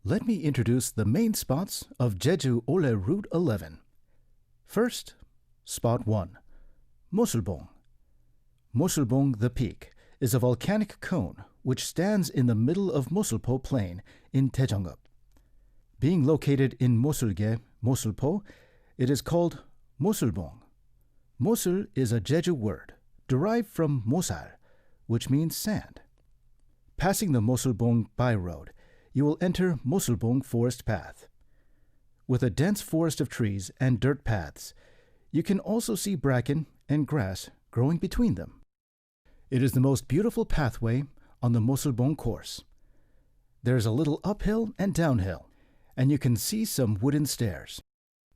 let me introduce the main spots of Jeju Olle Route 11. First, Spot 1, Moseul-bong. Moseul-bong, the peak, is a volcanic cone which stands in the middle of Moseulpo Plain in Daejeongup. Being located in Moseulge, Moseulpo, it is called Moseul-bong. Moseul is a Jeju word derived from Moseul, which means sand. Passing the Moseul-bong by road, you will enter Moseul-bong Forest Path. With a dense forest of trees and dirt paths, you can also see bracken and grass growing between them. It is the most beautiful pathway on the Moseul-bong course. There is a little uphill and downhill, and you can see some wooden stairs.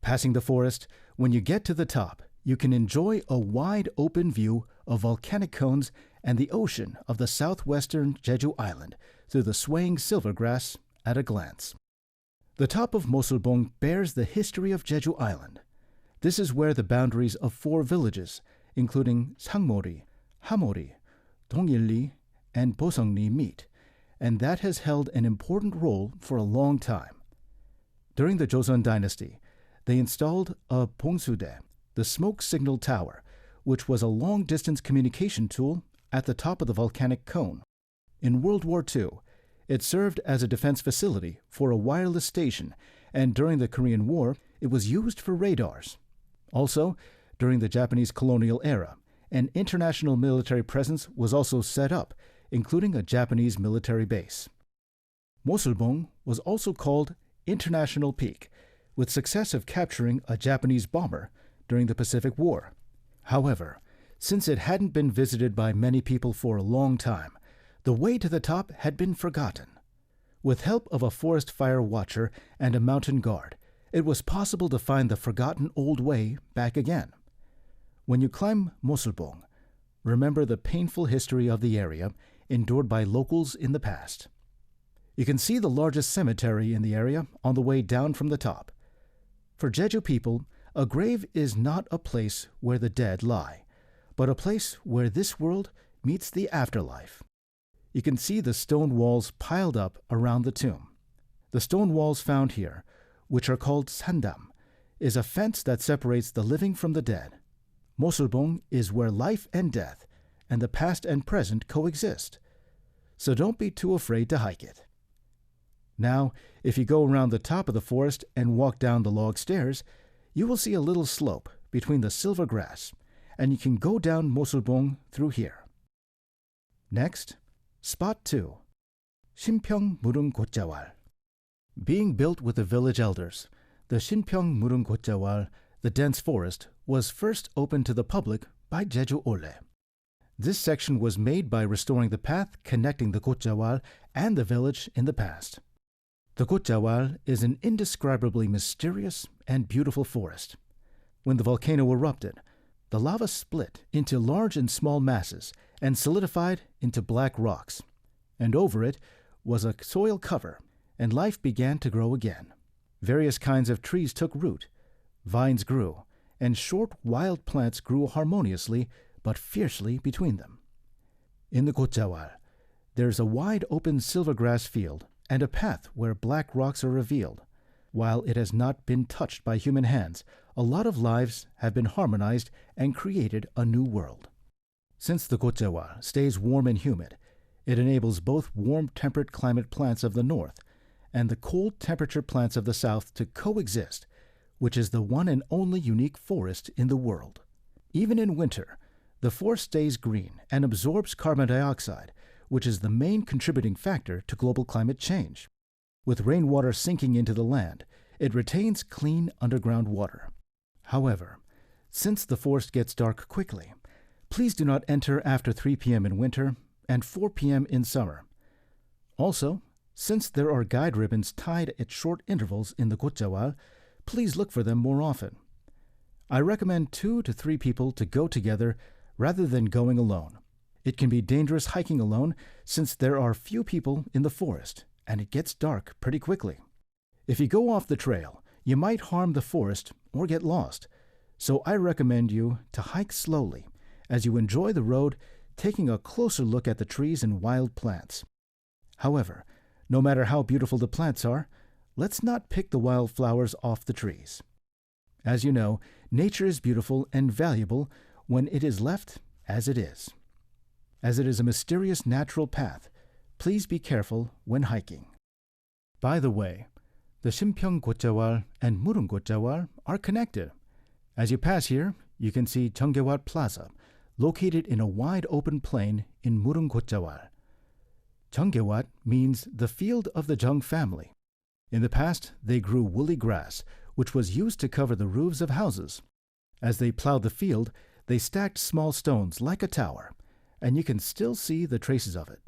Passing the forest, when you get to the top, you can enjoy a wide open view of volcanic cones and the ocean of the southwestern Jeju Island through the swaying silver grass at a glance. The top of Moseul-bong bears the history of Jeju Island. This is where the boundaries of 4 villages, including Sangmori, Hamori, Donggilli, and Boseongri meet, and that has held an important role for a long time. During the Joseon dynasty, they installed a bongsudae, the smoke signal tower, which was a long-distance communication tool at the top of the volcanic cone. In World War II, it served as a defense facility for a wireless station, and during the Korean War, it was used for radars. Also, during the Japanese colonial era, an international military presence was also set up, including a Japanese military base. Moseul-bong was also called International Peak, with success of capturing a Japanese bomber during the Pacific War. However, since it hadn't been visited by many people for a long time, the way to the top had been forgotten. With help of a forest fire watcher and a mountain guard, it was possible to find the forgotten old way back again. When you climb Moseul-bong, remember the painful history of the area endured by locals in the past. You can see the largest cemetery in the area on the way down from the top. For Jeju people, a grave is not a place where the dead lie, but a place where this world meets the afterlife. You can see the stone walls piled up around the tomb. The stone walls found here, which are called sandam, is a fence that separates the living from the dead. Moseul-bong is where life and death and the past and present coexist, so don't be too afraid to hike it. Now, if you go around the top of the forest and walk down the log stairs, you will see a little slope between the silver grass, and you can go down Moseul-bong through here. Next, Spot 2, Sinpyeong Mureung Gotjawal. Being built with the village elders, the Sinpyeong Mureung Gotjawal, the dense forest, was first opened to the public by Jeju Olle. This section was made by restoring the path connecting the Gotjawal and the village in the past. The Gotjawal is an indescribably mysterious and beautiful forest. When the volcano erupted, the lava split into large and small masses and solidified into black rocks, and over it was a soil cover, and life began to grow again. Various kinds of trees took root, vines grew, and short wild plants grew harmoniously but fiercely between them. In the Gotjawal, there is a wide open silver grass field and a path where black rocks are revealed. While it has not been touched by human hands, a lot of lives have been harmonized and created a new world. Since the Gotjawal stays warm and humid, it enables both warm temperate climate plants of the north and the cold temperature plants of the south to coexist, which is the one and only unique forest in the world. Even in winter, the forest stays green and absorbs carbon dioxide, which is the main contributing factor to global climate change. With rainwater sinking into the land, it retains clean underground water. However, since the forest gets dark quickly, please do not enter after 3 p.m. in winter and 4 p.m. in summer. Also, since there are guide ribbons tied at short intervals in the Gotjawal, please look for them more often. I recommend 2 to 3 people to go together rather than going alone. It can be dangerous hiking alone since there are few people in the forest and it gets dark pretty quickly. If you go off the trail, you might harm the forest or get lost, so I recommend you to hike slowly as you enjoy the road, taking a closer look at the trees and wild plants. However, no matter how beautiful the plants are, let's not pick the wildflowers off the trees. As you know, nature is beautiful and valuable when it is left as it is. As it is a mysterious natural path, please be careful when hiking. By the way, the Sinpyeong Gotjawal and Mureung Gotjawal are connected. As you pass here, you can see Jeonggyewat Plaza, located in a wide open plain in Mureung Gotjawal. Jeonggyewat means the field of the Jeong family. In the past, they grew woolly grass, which was used to cover the roofs of houses. As they plowed the field, they stacked small stones like a tower, and you can still see the traces of it.